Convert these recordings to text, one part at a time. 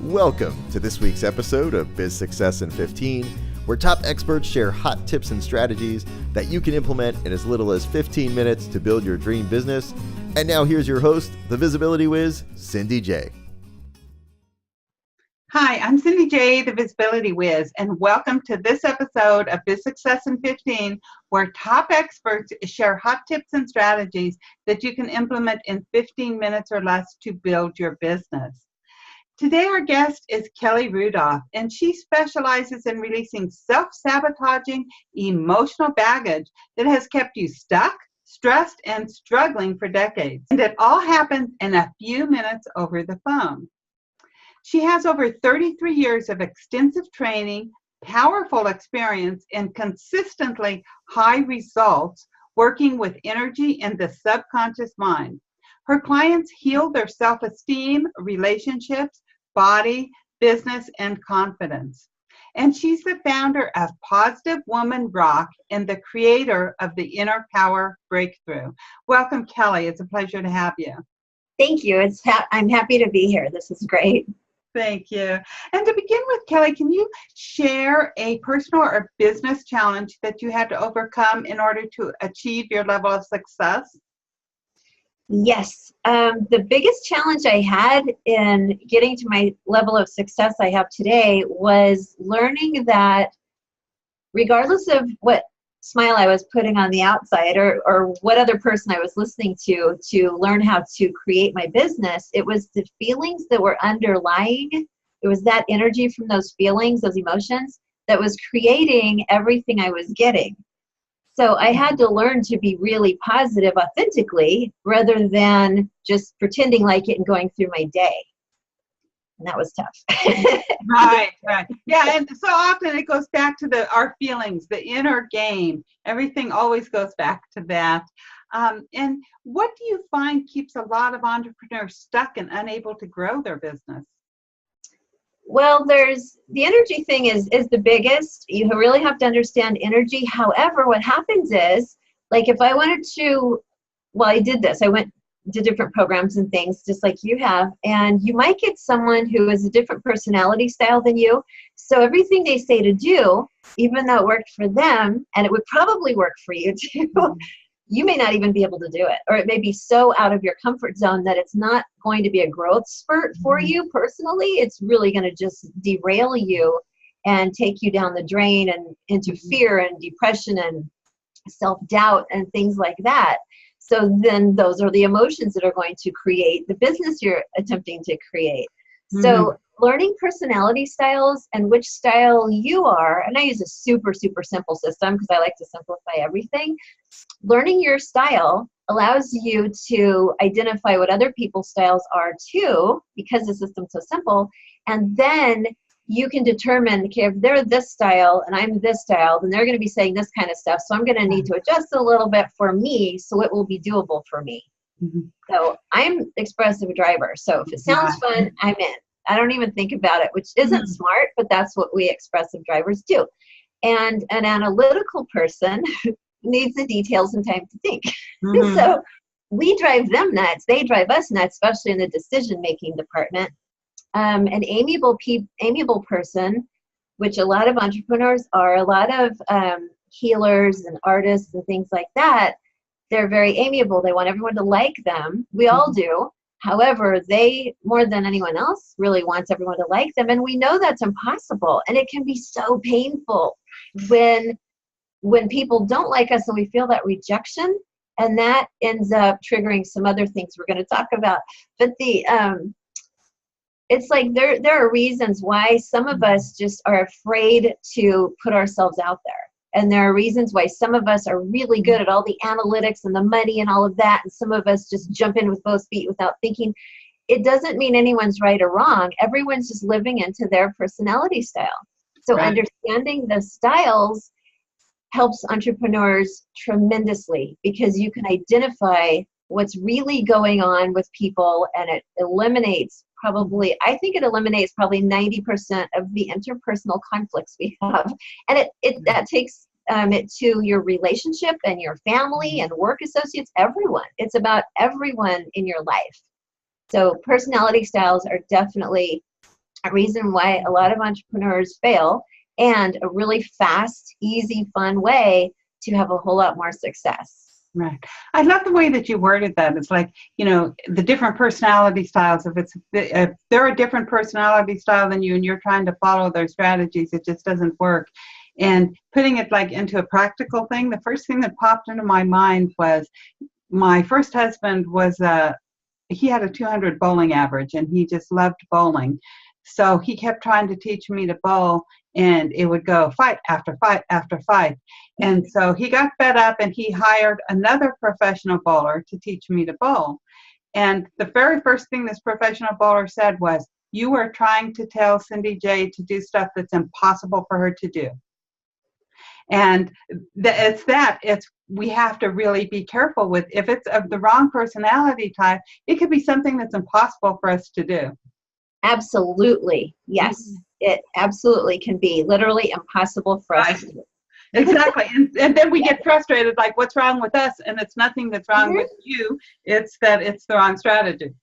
Welcome to this week's episode of Biz Success in 15, where top experts share hot tips and strategies that you can implement in as little as 15 minutes to build your dream business. And now here's your host, the Visibility Wiz, Cindy J. Hi, I'm Cindy J, the Visibility Wiz, and welcome to this episode of Biz Success in 15, where top experts share hot tips and strategies that you can implement in 15 minutes or less to build your business. Today, our guest is Kelly Rudolph, and she specializes in releasing self-sabotaging emotional baggage that has kept you stuck, stressed, and struggling for decades. And it all happens in a few minutes over the phone. She has over 33 years of extensive training, powerful experience, and consistently high results working with energy and the subconscious mind. Her clients heal their self-esteem, relationships, body, business, and confidence. And she's the founder of Positive Woman Rock and the creator of the Inner Power Breakthrough. Welcome, Kelly. It's a pleasure to have you. Thank you. I'm happy to be here. This is great. Thank you. And to begin with, Kelly, can you share a personal or business challenge that you had to overcome in order to achieve your level of success? Yes. The biggest challenge I had in getting to my level of success I have today was learning that regardless of what smile I was putting on the outside or what other person I was listening to learn how to create my business, it was the feelings that were underlying. It was that energy from those feelings, those emotions, that was creating everything I was getting. So I had to learn to be really positive authentically rather than just pretending like it and going through my day. And that was tough. Right. Yeah, and so often it goes back to our feelings, the inner game. Everything always goes back to that. And what do you find keeps a lot of entrepreneurs stuck and unable to grow their business? Well, there's the energy thing is the biggest. You really have to understand energy. However, what happens is, like if I wanted to, well, I did this. I went to different programs and things just like you have, and you might get someone who is a different personality style than you. So everything they say to do, even though it worked for them, and it would probably work for you too, you may not even be able to do it, or it may be so out of your comfort zone that it's not going to be a growth spurt for you personally. It's really going to just derail you and take you down the drain and into fear and depression and self-doubt and things like that. So then those are the emotions that are going to create the business you're attempting to create. So learning personality styles and which style you are, and I use a super, super simple system because I like to simplify everything. Learning your style allows you to identify what other people's styles are too, because the system's so simple. And then you can determine, okay, if they're this style and I'm this style, then they're going to be saying this kind of stuff. So I'm going to need to adjust a little bit for me so it will be doable for me. So I'm expressive driver. So if it sounds fun, I'm in. I don't even think about it, which isn't smart, but that's what we expressive drivers do. And an analytical person needs the details and time to think. So we drive them nuts. They drive us nuts, especially in the decision-making department. An amiable person, which a lot of entrepreneurs are, a lot of healers and artists and things like that, they're very amiable. They want everyone to like them. We all do. However, they, more than anyone else, really wants everyone to like them. And we know that's impossible. And it can be so painful when people don't like us and we feel that rejection. And that ends up triggering some other things we're going to talk about. But it's like there are reasons why some of us just are afraid to put ourselves out there. And there are reasons why some of us are really good at all the analytics and the money and all of that. And some of us just jump in with both feet without thinking. It doesn't mean anyone's right or wrong. Everyone's just living into their personality style. So understanding the styles helps entrepreneurs tremendously because you can identify what's really going on with people, and it eliminates probably 90% of the interpersonal conflicts we have. And that takes it to your relationship and your family and work associates, everyone. It's about everyone in your life. So personality styles are definitely a reason why a lot of entrepreneurs fail, and a really fast, easy, fun way to have a whole lot more success. Right. I love the way that you worded that. It's like, the different personality styles. If they're a different personality style than you and you're trying to follow their strategies, it just doesn't work. And putting it like into a practical thing, the first thing that popped into my mind was my first husband he had a 200 bowling average, and he just loved bowling. So he kept trying to teach me to bowl, and it would go fight after fight after fight. And so he got fed up, and he hired another professional bowler to teach me to bowl. And the very first thing this professional bowler said was, "You are trying to tell Cindy J to do stuff that's impossible for her to do." And we have to really be careful with, if it's of the wrong personality type, it could be something that's impossible for us to do. Absolutely. Yes, it absolutely can be literally impossible for us to do. Exactly. And then we get frustrated, like, what's wrong with us? And it's nothing that's wrong with you. It's that it's the wrong strategy.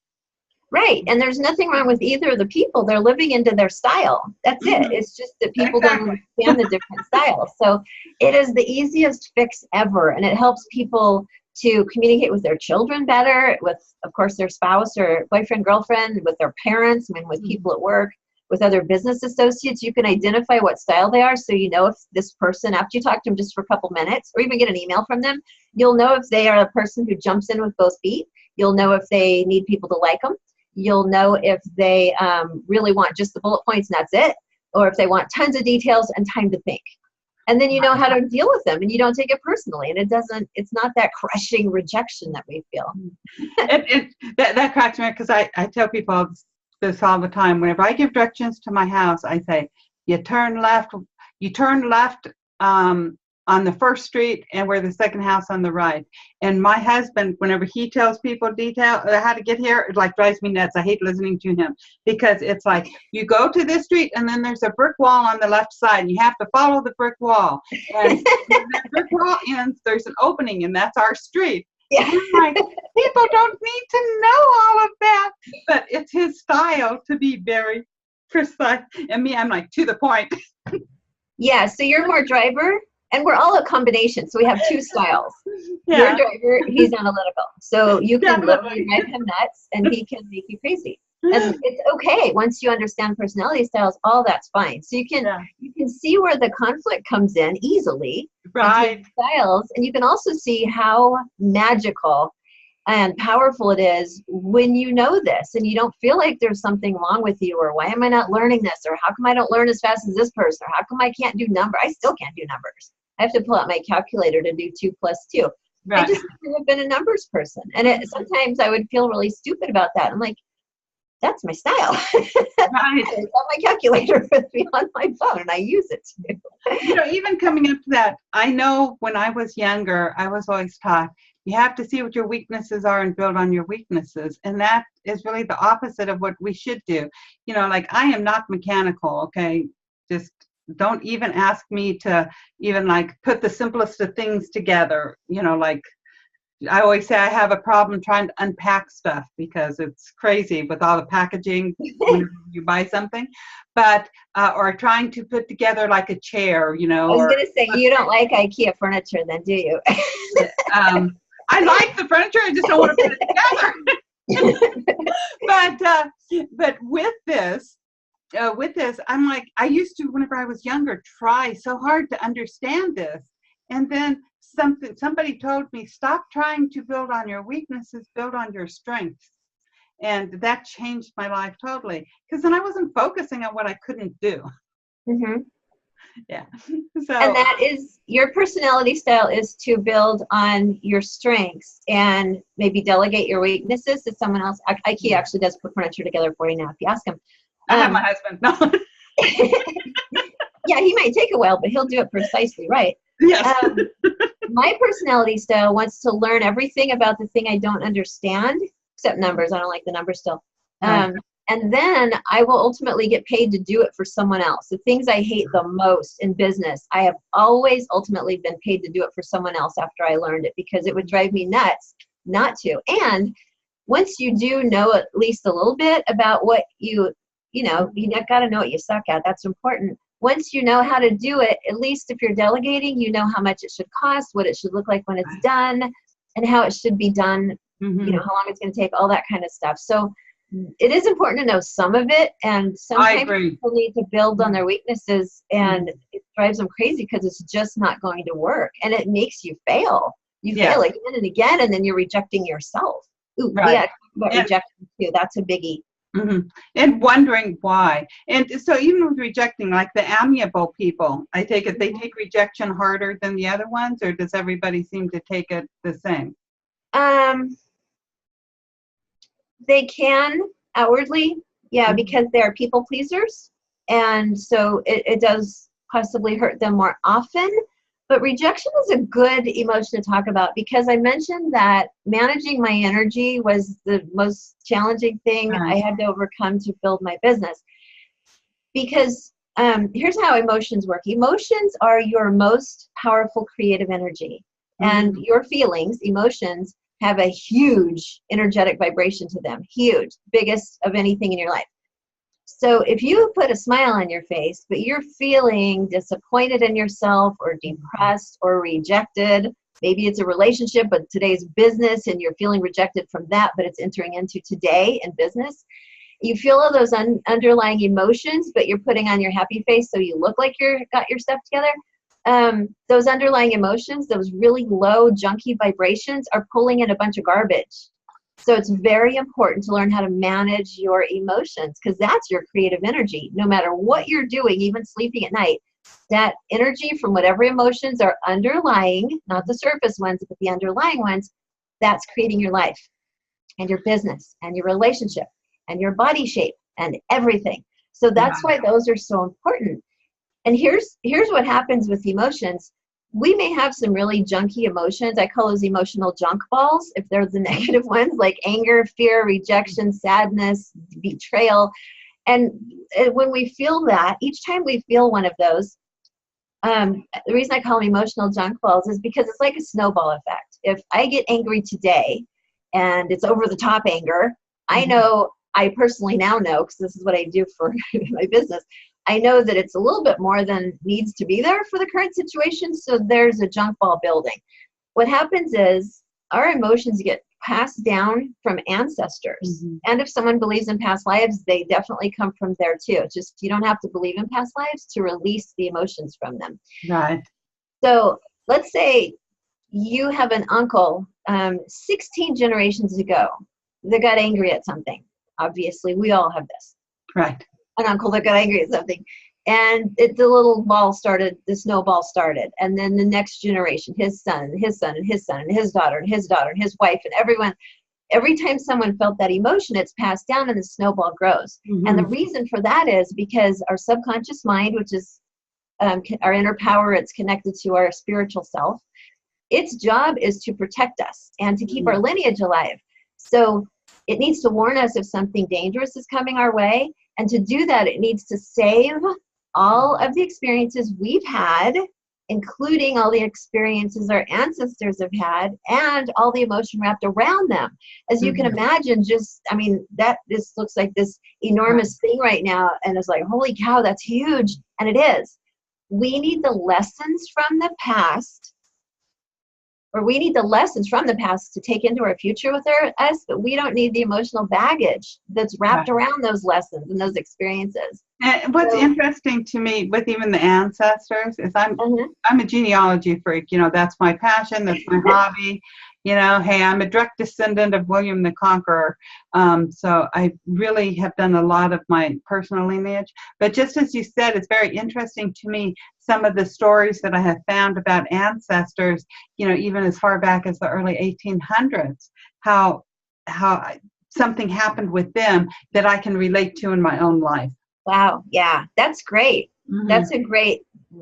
Right. And there's nothing wrong with either of the people. They're living into their style. That's it. It's just that people don't understand the different styles. So it is the easiest fix ever. And it helps people to communicate with their children better, with, of course, their spouse or boyfriend, girlfriend, with their parents, with people at work, with other business associates. You can identify what style they are, so you know if this person, after you talk to them just for a couple minutes, or even get an email from them, you'll know if they are a person who jumps in with both feet. You'll know if they need people to like them. You'll know if they really want just the bullet points and that's it, or if they want tons of details and time to think. And then you know how to deal with them, and you don't take it personally, and it's not that crushing rejection that we feel. That cracks me, because I tell people this all the time. Whenever I give directions to my house, I say, you turn left on the first street, and we're the second house on the right. And my husband, whenever he tells people how to get here, it like drives me nuts. I hate listening to him, because it's like, you go to this street and then there's a brick wall on the left side, and you have to follow the brick wall. And when that brick wall ends, there's an opening, and that's our street. Yeah. Like, people don't need to know all of that, but it's his style to be very precise. And me, I'm like, to the point. Yeah, so you're more driver, and we're all a combination. So we have two styles. Yeah. You're driver, he's analytical. So you can literally drive him nuts, and he can make you crazy. And it's okay. Once you understand personality styles, all that's fine. So you can see where the conflict comes in easily. Right. Styles, and you can also see how magical and powerful it is when you know this, and you don't feel like there's something wrong with you, or why am I not learning this, or how come I don't learn as fast as this person, or how come I can't do numbers. I still can't do numbers. I have to pull out my calculator to do 2 + 2. Right. I just never been a numbers person, and sometimes I would feel really stupid about that. I'm like, that's my style. Right. I've got my calculator with me on my phone, and I use it too. Even coming up to that, I know when I was younger, I was always taught, you have to see what your weaknesses are and build on your weaknesses. And that is really the opposite of what we should do. Like, I am not mechanical, okay? Just don't even ask me to even like put the simplest of things together. Like, I always say I have a problem trying to unpack stuff, because it's crazy with all the packaging when you buy something, but or trying to put together like a chair, I was going to say, you don't like IKEA furniture then, do you? I like the furniture, I just don't want to put it together. But with this, I'm like, I used to, whenever I was younger, try so hard to understand this. And then somebody told me, stop trying to build on your weaknesses, build on your strengths. And that changed my life totally, because then I wasn't focusing on what I couldn't do. Mm-hmm. Yeah. So, and that is, your personality style is to build on your strengths and maybe delegate your weaknesses to someone else. IKEA actually does put furniture together for you now, if you ask him. I have my husband. No. Yeah, he might take a while, but he'll do it precisely right. Yes. My personality style wants to learn everything about the thing I don't understand, except numbers. I don't like the numbers still. And then I will ultimately get paid to do it for someone else. The things I hate the most in business, I have always ultimately been paid to do it for someone else after I learned it, because it would drive me nuts not to. And once you do know at least a little bit about what you you know, you got to know what you suck at. That's important. Once you know how to do it, at least if you're delegating, you know how much it should cost, what it should look like when it's done, and how it should be done, you know, how long it's going to take, all that kind of stuff. So it is important to know some of it, and sometimes people need to build on their weaknesses, and it drives them crazy because it's just not going to work, and it makes you fail. You fail again and again, and then you're rejecting yourself. Ooh, we got to talk about rejection too. That's a biggie. And wondering why. And so even with rejecting, like the amiable people, I take it they take rejection harder than the other ones, or does everybody seem to take it the same? They can outwardly, because they're people pleasers. And so it does possibly hurt them more often. But rejection is a good emotion to talk about, because I mentioned that managing my energy was the most challenging thing I had to overcome to build my business. Because here's how emotions work. Emotions are your most powerful creative energy. And your feelings, emotions, have a huge energetic vibration to them. Huge. Biggest of anything in your life. So if you put a smile on your face, but you're feeling disappointed in yourself or depressed or rejected, maybe it's a relationship, but today's business, and you're feeling rejected from that, but it's entering into today in business. You feel all those underlying emotions, but you're putting on your happy face so you look like you're got your stuff together. Those underlying emotions, those really low, junky vibrations are pulling in a bunch of garbage. So it's very important to learn how to manage your emotions, because that's your creative energy. No matter what you're doing, even sleeping at night, that energy from whatever emotions are underlying, not the surface ones, but the underlying ones, that's creating your life and your business and your relationship and your body shape and everything. So that's why those are so important. And here's what happens with emotions. We may have some really junky emotions. I call those emotional junk balls, if they're the negative ones, like anger, fear, rejection, sadness, betrayal. And when we feel that, each time we feel one of those, the reason I call them emotional junk balls is because it's like a snowball effect. If I get angry today and it's over the top anger, I personally now know, because this is what I do for my business, I know that it's a little bit more than needs to be there for the current situation. So there's a junk ball building. What happens is our emotions get passed down from ancestors. And if someone believes in past lives, they definitely come from there too. It's just, you don't have to believe in past lives to release the emotions from them. Right. So let's say you have an uncle 16 generations ago that got angry at something. Obviously, we all have this. Right. An uncle that got angry at something, and the little ball started, the snowball started, and then the next generation, his son and his son and his son and his daughter and his daughter and his wife and everyone. Every time someone felt that emotion, it's passed down and the snowball grows. And the reason for that is because our subconscious mind, which is our inner power, it's connected to our spiritual self. Its job is to protect us and to keep our lineage alive. So it needs to warn us if something dangerous is coming our way. And to do that, it needs to save all of the experiences we've had, including all the experiences our ancestors have had, and all the emotion wrapped around them. As you can imagine, this looks like this enormous thing right now, and it's like, holy cow, that's huge. And it is. We need the lessons from the past, or we need the lessons from the past to take into our future with us, but we don't need the emotional baggage that's wrapped around those lessons and those experiences. And what's interesting to me with even the ancestors is I'm a genealogy freak. That's my passion. That's my hobby. Hey, I'm a direct descendant of William the Conqueror. So I really have done a lot of my personal lineage. But just as you said, it's very interesting to me, some of the stories that I have found about ancestors, even as far back as the early 1800s, how something happened with them that I can relate to in my own life. Wow. Yeah, that's great.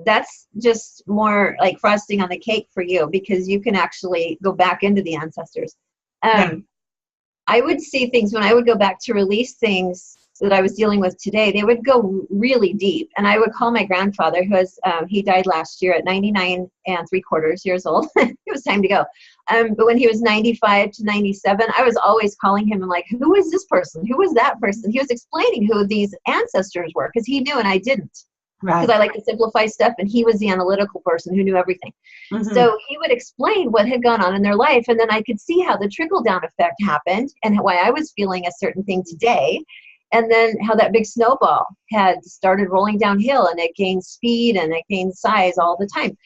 That's just more like frosting on the cake for you, because you can actually go back into the ancestors. I would see things when I would go back to release things. that I was dealing with today, they would go really deep. And I would call my grandfather, who was, he died last year at 99 3/4 years old. It was time to go. But when he was 95 to 97, I was always calling him and like, who is this person? Who was that person? He was explaining who these ancestors were because he knew and I didn't. Right. Because I like to simplify stuff, and he was the analytical person who knew everything. Mm-hmm. So he would explain what had gone on in their life, and then I could see how the trickle-down effect happened and why I was feeling a certain thing today, and then how that big snowball had started rolling downhill, and it gained speed and it gained size all the time.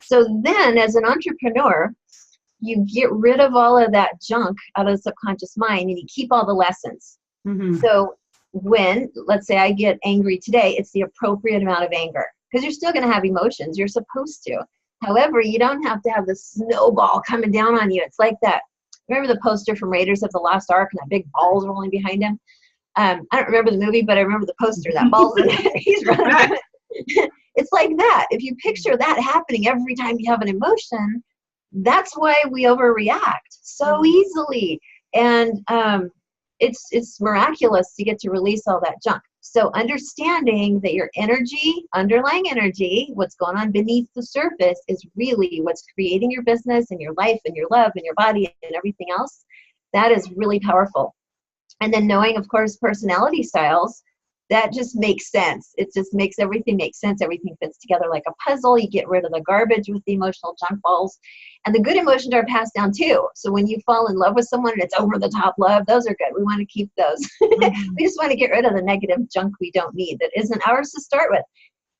So then, as an entrepreneur, you get rid of all of that junk out of the subconscious mind, and you keep all the lessons. Mm-hmm. So when, let's say I get angry today, it's the appropriate amount of anger, because you're still going to have emotions. You're supposed to. However, you don't have to have the snowball coming down on you. It's like that. Remember the poster from Raiders of the Lost Ark and that big ball's rolling behind him? I don't remember the movie, but I remember the poster. That ball's in it. He's running. It's like that. If you picture that happening every time you have an emotion, that's why we overreact so easily. And it's miraculous to get to release all that junk. So understanding that your energy, underlying energy, what's going on beneath the surface is really what's creating your business and your life and your love and your body and everything else, that is really powerful. And then knowing, of course, personality styles, that just makes sense. It just makes everything make sense. Everything fits together like a puzzle. You get rid of the garbage with the emotional junk balls. And the good emotions are passed down too. So when you fall in love with someone and it's over the top love, those are good. We want to keep those. Mm-hmm. We just want to get rid of the negative junk we don't need that isn't ours to start with.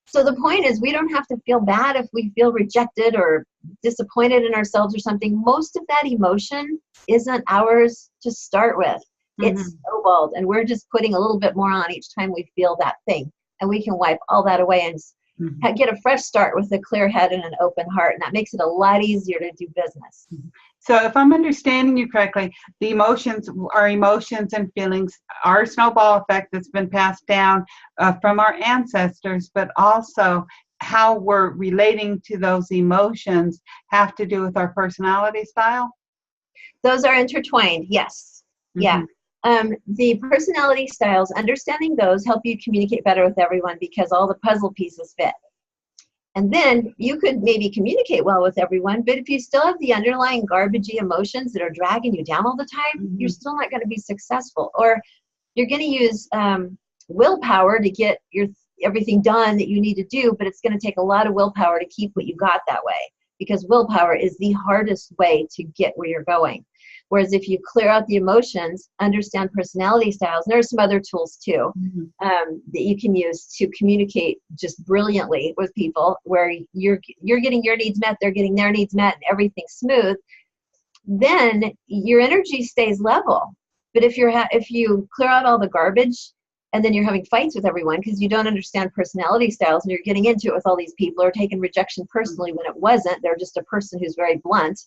So the point is, we don't have to feel bad if we feel rejected or disappointed in ourselves or something. Most of that emotion isn't ours to start with. It's snowballed, and we're just putting a little bit more on each time we feel that thing. And we can wipe all that away and get a fresh start with a clear head and an open heart. And that makes it a lot easier to do business. So if I'm understanding you correctly, the emotions and feelings are a snowball effect that's been passed down from our ancestors, but also how we're relating to those emotions have to do with our personality style? Those are intertwined, yes. Yeah. The personality styles, understanding those help you communicate better with everyone because all the puzzle pieces fit. And then you could maybe communicate well with everyone, but if you still have the underlying garbagey emotions that are dragging you down all the time, you're still not going to be successful. Or you're going to use willpower to get everything done that you need to do, but it's going to take a lot of willpower to keep what you got that way, because willpower is the hardest way to get where you're going. Whereas if you clear out the emotions, understand personality styles, and there are some other tools too that you can use to communicate just brilliantly with people, where you're getting your needs met, they're getting their needs met, and everything's smooth, then your energy stays level. But if you clear out all the garbage and then you're having fights with everyone because you don't understand personality styles and you're getting into it with all these people or taking rejection personally when it wasn't, they're just a person who's very blunt.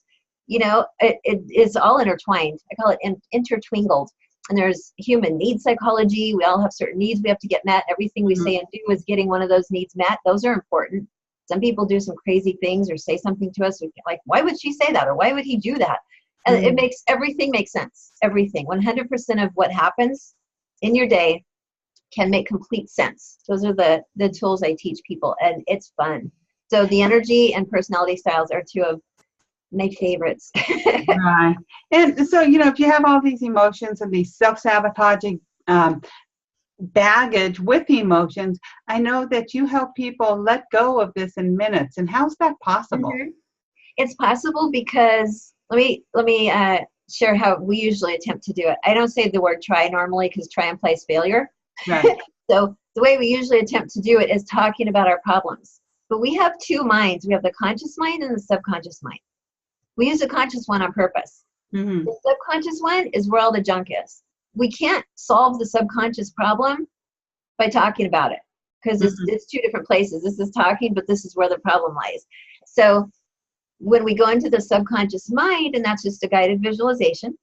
You know, it's all intertwined. I call it intertwingled. And there's human needs psychology. We all have certain needs we have to get met. Everything we say and do is getting one of those needs met. Those are important. Some people do some crazy things or say something to us like, why would she say that? Or why would he do that? And it makes everything make sense. Everything. 100% of what happens in your day can make complete sense. Those are the tools I teach people, and it's fun. So the energy and personality styles are two of my favorites. Right. And so, if you have all these emotions and these self-sabotaging baggage with the emotions, I know that you help people let go of this in minutes. And how's that possible? It's possible because let me share how we usually attempt to do it. I don't say the word try normally because try implies failure. Right. So the way we usually attempt to do it is talking about our problems. But we have two minds. We have the conscious mind and the subconscious mind. We use the conscious one on purpose. The subconscious one is where all the junk is. We can't solve the subconscious problem by talking about it because it's two different places. This is talking, but this is where the problem lies. So when we go into the subconscious mind, and that's just a guided visualization,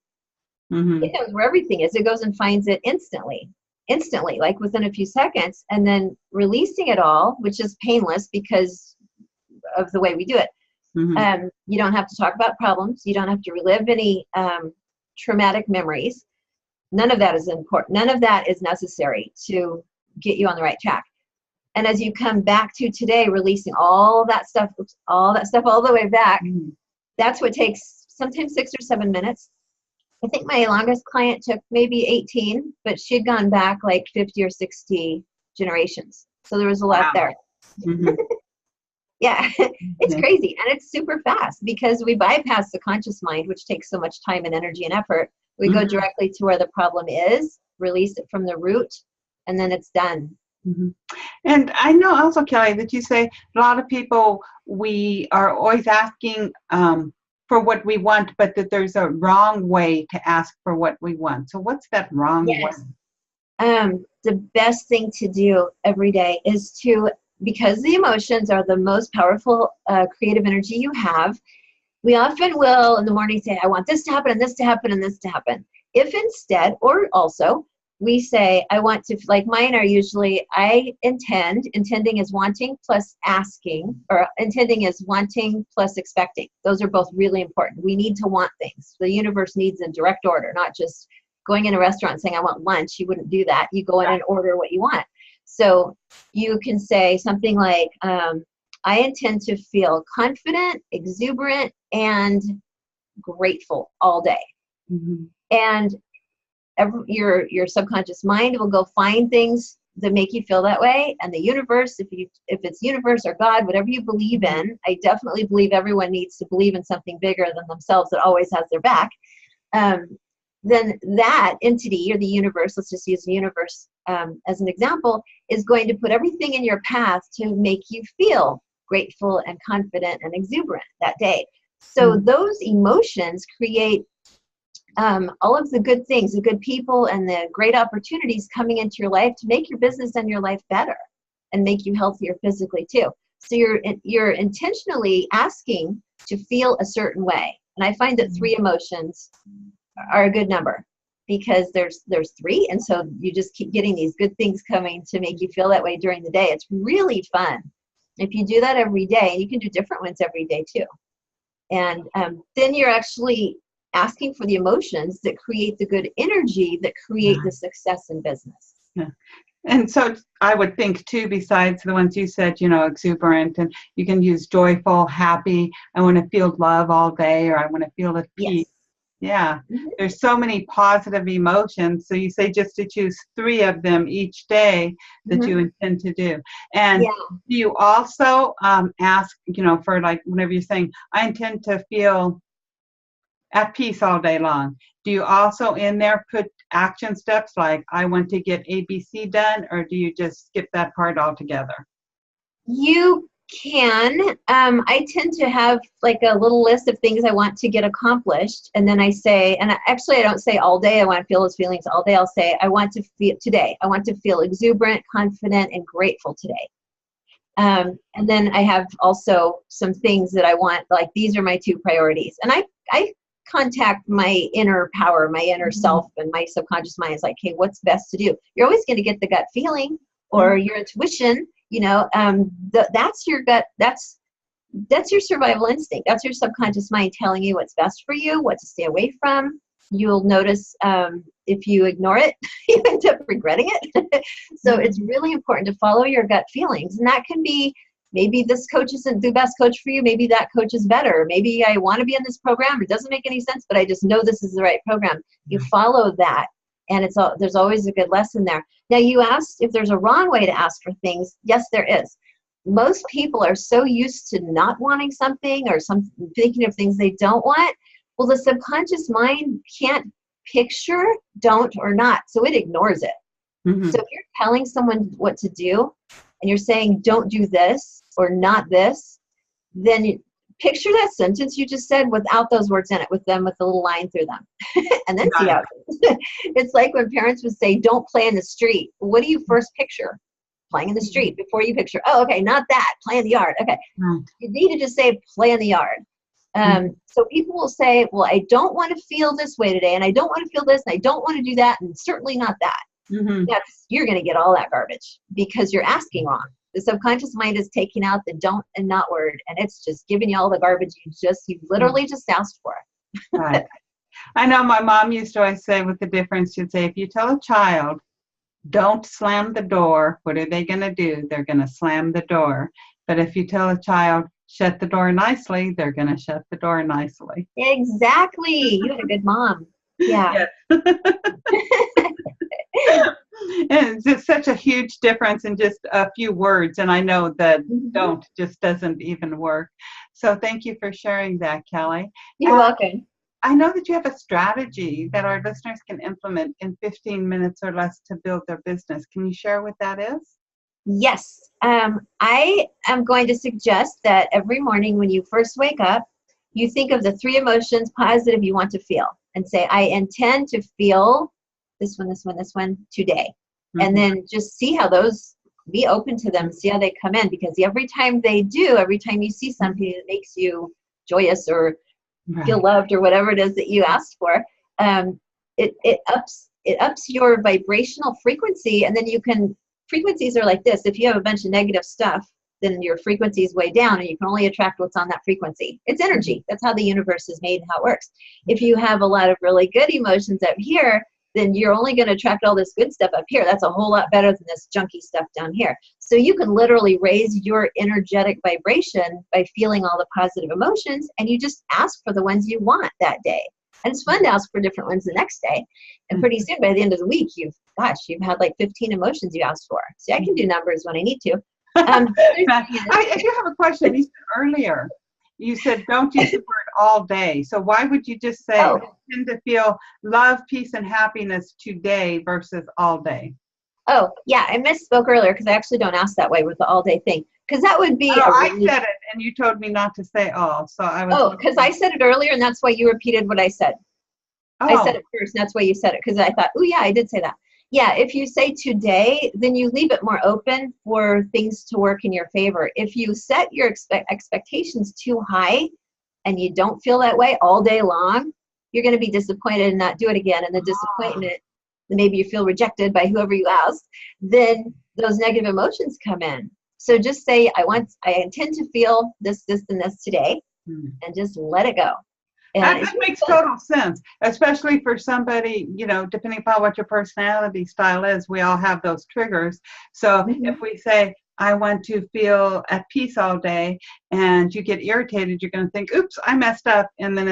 it knows where everything is. It goes and finds it instantly, like within a few seconds, and then releasing it all, which is painless because of the way we do it. You don't have to talk about problems. You don't have to relive any traumatic memories. None of that is important. None of that is necessary to get you on the right track. And as you come back to today, releasing all that stuff all the way back, that's what takes sometimes 6 or 7 minutes. I think my longest client took maybe 18, but she'd gone back like 50 or 60 generations. So there was a lot there. Yeah, it's crazy. And it's super fast because we bypass the conscious mind, which takes so much time and energy and effort. We go directly to where the problem is, release it from the root, and then it's done. And I know also, Kelly, that you say a lot of people, we are always asking for what we want, but that there's a wrong way to ask for what we want. So what's that wrong way? The best thing to do every day is to, because the emotions are the most powerful creative energy you have, we often will in the morning say, I want this to happen and this to happen and this to happen. If instead, or also, we say, I want to, like mine are usually, I intend, intending is wanting plus asking, or intending is wanting plus expecting. Those are both really important. We need to want things. The universe needs in direct order, not just going in a restaurant and saying, I want lunch. You wouldn't do that. You go in and order what you want. So you can say something like, I intend to feel confident, exuberant, and grateful all day. And your subconscious mind will go find things that make you feel that way. And the universe, if it's universe or God, whatever you believe in, I definitely believe everyone needs to believe in something bigger than themselves that always has their back. Then that entity or the universe, let's just use the universe as an example, is going to put everything in your path to make you feel grateful and confident and exuberant that day. So those emotions create all of the good things, the good people and the great opportunities coming into your life to make your business and your life better and make you healthier physically too. So you're intentionally asking to feel a certain way. And I find that 3 emotions are a good number because there's 3. And so you just keep getting these good things coming to make you feel that way during the day. It's really fun. If you do that every day, you can do different ones every day too. And then you're actually asking for the emotions that create the good energy that create the success in business. And so I would think too, besides the ones you said, exuberant, and you can use joyful, happy, I want to feel love all day, or I want to feel at peace. Yeah. There's so many positive emotions. So you say just to choose 3 of them each day that you intend to do. And do you also ask, for like whenever you're saying, I intend to feel at peace all day long, do you also in there put action steps like I want to get ABC done, or do you just skip that part altogether? You can. I tend to have like a little list of things I want to get accomplished, and then I say, and actually I don't say all day I want to feel those feelings all day. I'll say I want to feel today. I want to feel exuberant, confident, and grateful today. And then I have also some things that I want, like these are my 2 priorities, and I contact my inner power, my inner self, and my subconscious mind is like, hey, what's best to do? You're always going to get the gut feeling or your intuition, that's your gut. That's your survival instinct. That's your subconscious mind telling you what's best for you, what to stay away from. You'll notice if you ignore it, you end up regretting it. So it's really important to follow your gut feelings. And that can be, maybe this coach isn't the best coach for you. Maybe that coach is better. Maybe I want to be in this program. It doesn't make any sense, but I just know this is the right program. You follow that, and there's always a good lesson there. Now, you asked if there's a wrong way to ask for things. Yes, there is. Most people are so used to not wanting something or thinking of things they don't want. Well, the subconscious mind can't picture don't or not, so it ignores it. So if you're telling someone what to do and you're saying don't do this or not this, then you picture that sentence you just said without those words in it, with a little line through them, and then see how it goes. It's like when parents would say don't play in the street. What do you first picture? Playing in the street before you picture, oh, okay, not that, play in the yard. Okay, you need to just say play in the yard. So people will say, well, I don't want to feel this way today, and I don't want to feel this, and I don't want to do that, and certainly not that. You're going to get all that garbage because you're asking wrong. The subconscious mind is taking out the don't and not word, and it's just giving you all the garbage you literally just asked for. Right. I know my mom used to always say with the difference, she'd say, if you tell a child, don't slam the door, what are they going to do? They're going to slam the door. But if you tell a child, shut the door nicely, they're going to shut the door nicely. Exactly. You had a good mom. Yeah. Yes. And it's just such a huge difference in just a few words. And I know that don't just doesn't even work. So thank you for sharing that, Kelly. You're welcome. I know that you have a strategy that our listeners can implement in 15 minutes or less to build their business. Can you share what that is? Yes. I am going to suggest that every morning when you first wake up, you think of the 3 emotions positive you want to feel and say, I intend to feel this one today. And then just see how those, be open to them, see how they come in, because every time you see something that makes you joyous or feel loved or whatever it is that you asked for, it ups your vibrational frequency. And then frequencies are like this. If you have a bunch of negative stuff, then your frequency is way down and you can only attract what's on that frequency. It's energy. That's how the universe is made and how it works. If you have a lot of really good emotions up here, then you're only going to attract all this good stuff up here. That's a whole lot better than this junky stuff down here. So you can literally raise your energetic vibration by feeling all the positive emotions, and you just ask for the ones you want that day. And it's fun to ask for different ones the next day. And pretty soon, by the end of the week, you've had like 15 emotions you asked for. See, I can do numbers when I need to. I do have a question. You said earlier, you said don't use the word all day. So why would you just say I tend to feel love, peace, and happiness today versus all day? Oh, yeah, I misspoke earlier because I actually don't ask that way with the all day thing. Because that would be I said it, and you told me not to say all. So I was. Oh, because I said it earlier, and that's why you repeated what I said. I said it first, and that's why you said it, because I thought, oh, yeah, I did say that. Yeah, if you say today, then you leave it more open for things to work in your favor. If you set your expectations too high and you don't feel that way all day long, you're going to be disappointed and not do it again. And the disappointment, maybe you feel rejected by whoever you asked, then those negative emotions come in. So just say, I intend to feel this, this, and this today, and just let it go. And that makes total sense, especially for somebody, depending upon what your personality style is, we all have those triggers. So if we say, I want to feel at peace all day, and you get irritated, you're going to think, oops, I messed up. And then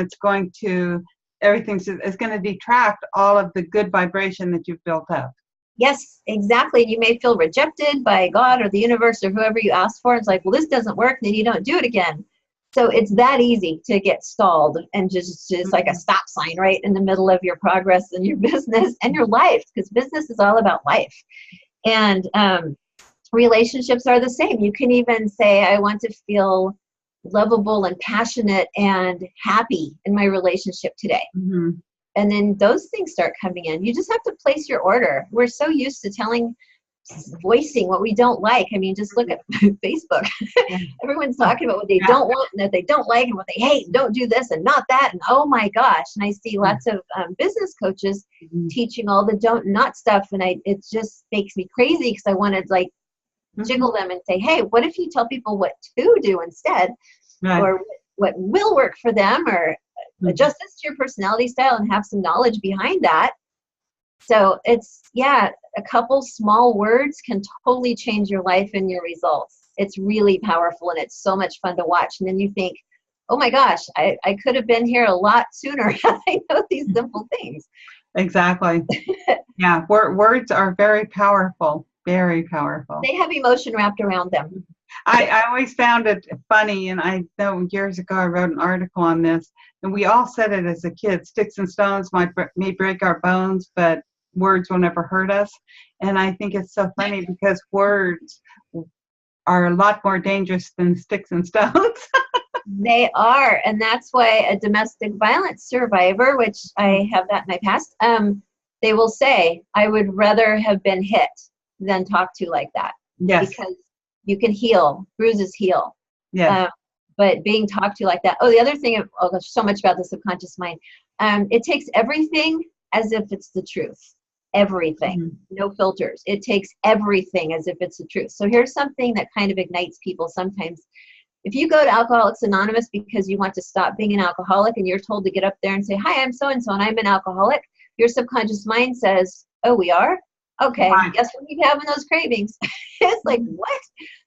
everything's going to detract all of the good vibration that you've built up. Yes, exactly. You may feel rejected by God or the universe or whoever you asked for. It's like, well, this doesn't work. Then you don't do it again. So it's that easy to get stalled and just like a stop sign right in the middle of your progress and your business and your life, because business is all about life. And relationships are the same. You can even say, I want to feel lovable and passionate and happy in my relationship today. And then those things start coming in. You just have to place your order. We're so used to voicing what we don't like. I mean, just look at Facebook. Everyone's talking about what they don't want and that they don't like and what they hate. And don't do this and not that. And oh my gosh. And I see lots of business coaches teaching all the don't not stuff. And it just makes me crazy because I want to jiggle them and say, hey, what if you tell people what to do instead? Right. Or what will work for them, or adjust this to your personality style and have some knowledge behind that. So it's, a couple small words can totally change your life and your results. It's really powerful and it's so much fun to watch. And then you think, oh my gosh, I could have been here a lot sooner had I know these simple things. Exactly. Yeah, words are very powerful, very powerful. They have emotion wrapped around them. I always found it funny, and I know years ago I wrote an article on this, and we all said it as a kid, sticks and stones may break our bones, but words will never hurt us. And I think it's so funny because words are a lot more dangerous than sticks and stones. They are, and that's why a domestic violence survivor, which I have that in my past, they will say, I would rather have been hit than talked to like that. Yes. Because you can heal. Bruises heal. Yeah. But being talked to like that. Oh, the other thing, there's so much about the subconscious mind. It takes everything as if it's the truth. Everything. No filters. It takes everything as if it's the truth. So here's something that kind of ignites people sometimes. If you go to Alcoholics Anonymous because you want to stop being an alcoholic and you're told to get up there and say, hi, I'm so-and-so and I'm an alcoholic, your subconscious mind says, oh, we are? Okay, Right. guess we keep having those cravings. It's like, what?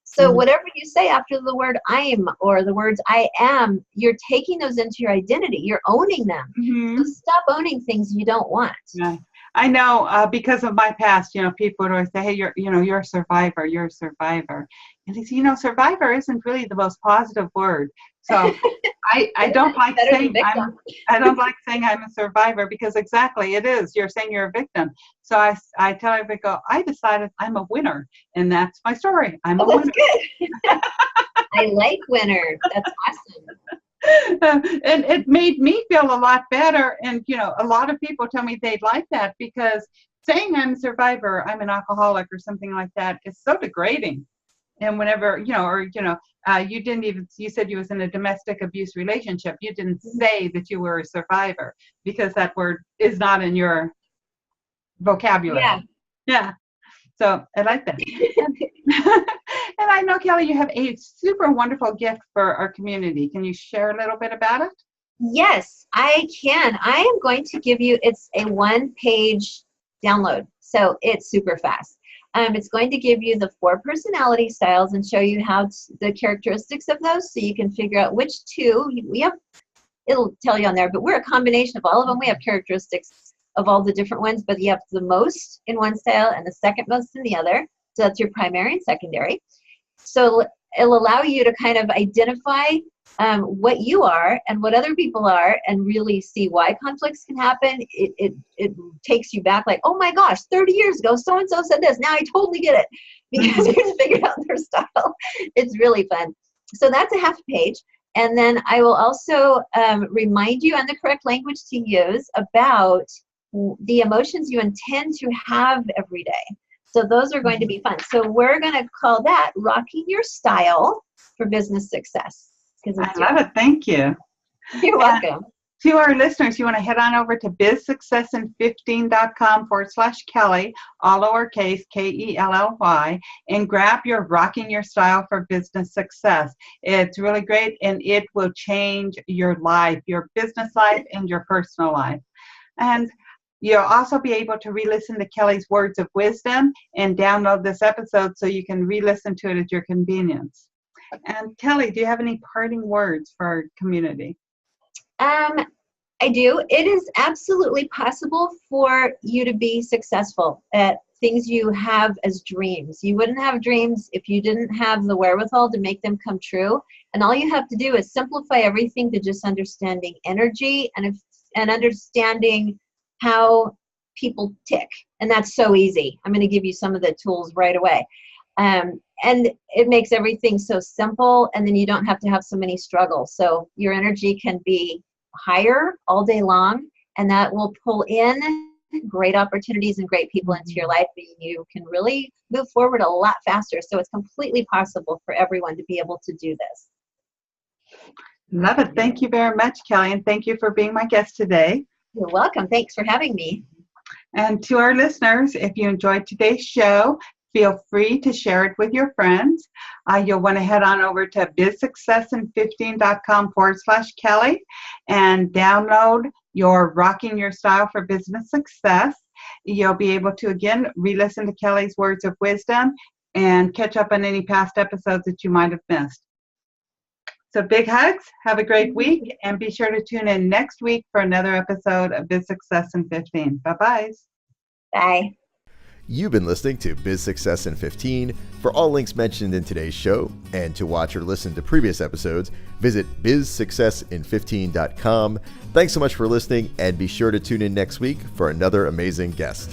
So whatever you say after the word I'm or the words I am, you're taking those into your identity. You're owning them. So stop owning things you don't want. Yeah. I know because of my past, people would always say, hey, you're a survivor, you're a survivor. And they say, survivor isn't really the most positive word. So I don't like saying I'm a survivor because exactly it is. You're saying you're a victim. So I tell everybody, I decided I'm a winner. And that's my story. I'm a winner. Good. I like winner. That's awesome. And it made me feel a lot better. And, a lot of people tell me they'd like that because saying I'm a survivor, I'm an alcoholic or something like that is so degrading. And whenever, you said you was in a domestic abuse relationship. You didn't say that you were a survivor because that word is not in your vocabulary. Yeah. So I like that. And I know, Kelly, you have a super wonderful gift for our community. Can you share a little bit about it? Yes, I can. I am going to give you, it's a 1-page download. So it's super fast. It's going to give you the 4 personality styles and show you how the characteristics of those so you can figure out which 2 we have. It'll tell you on there, but we're a combination of all of them. We have characteristics of all the different ones, but you have the most in one style and the second most in the other. So that's your primary and secondary. So it'll allow you to kind of identify what you are and what other people are and really see why conflicts can happen. It takes you back like, oh my gosh, 30 years ago, so-and-so said this. Now I totally get it because you just figured out their style. It's really fun. So that's a half page. And then I will also remind you on the correct language to use about the emotions you intend to have every day. So those are going to be fun. So we're going to call that Rocking Your Style for Business Success. I love it. Thank you. You're welcome. To our listeners, you want to head on over to bizsuccessin15.com/Kelly, all lowercase, Kelly, and grab your Rocking Your Style for Business Success. It's really great, and it will change your life, your business life, and your personal life. And you'll also be able to re-listen to Kelly's words of wisdom and download this episode so you can re-listen to it at your convenience. And Kelly, do you have any parting words for our community? I do. It is absolutely possible for you to be successful at things you have as dreams. You wouldn't have dreams if you didn't have the wherewithal to make them come true. And all you have to do is simplify everything to just understanding energy and understanding how people tick. And that's so easy. I'm going to give you some of the tools right away. And it makes everything so simple, and then you don't have to have so many struggles. So your energy can be higher all day long, and that will pull in great opportunities and great people into your life, and you can really move forward a lot faster. So it's completely possible for everyone to be able to do this. Love it. Thank you very much, Kelly, and thank you for being my guest today. You're welcome. Thanks for having me. And to our listeners, if you enjoyed today's show, feel free to share it with your friends. You'll want to head on over to bizsuccessin15.com/Kelly and download your Rocking Your Style for Business Success. You'll be able to, again, re-listen to Kelly's words of wisdom and catch up on any past episodes that you might have missed. So big hugs, have a great week, and be sure to tune in next week for another episode of Biz Success in 15. Bye-bye. Bye. You've been listening to Biz Success in 15. For all links mentioned in today's show and to watch or listen to previous episodes, visit bizsuccessin15.com. Thanks so much for listening, and be sure to tune in next week for another amazing guest.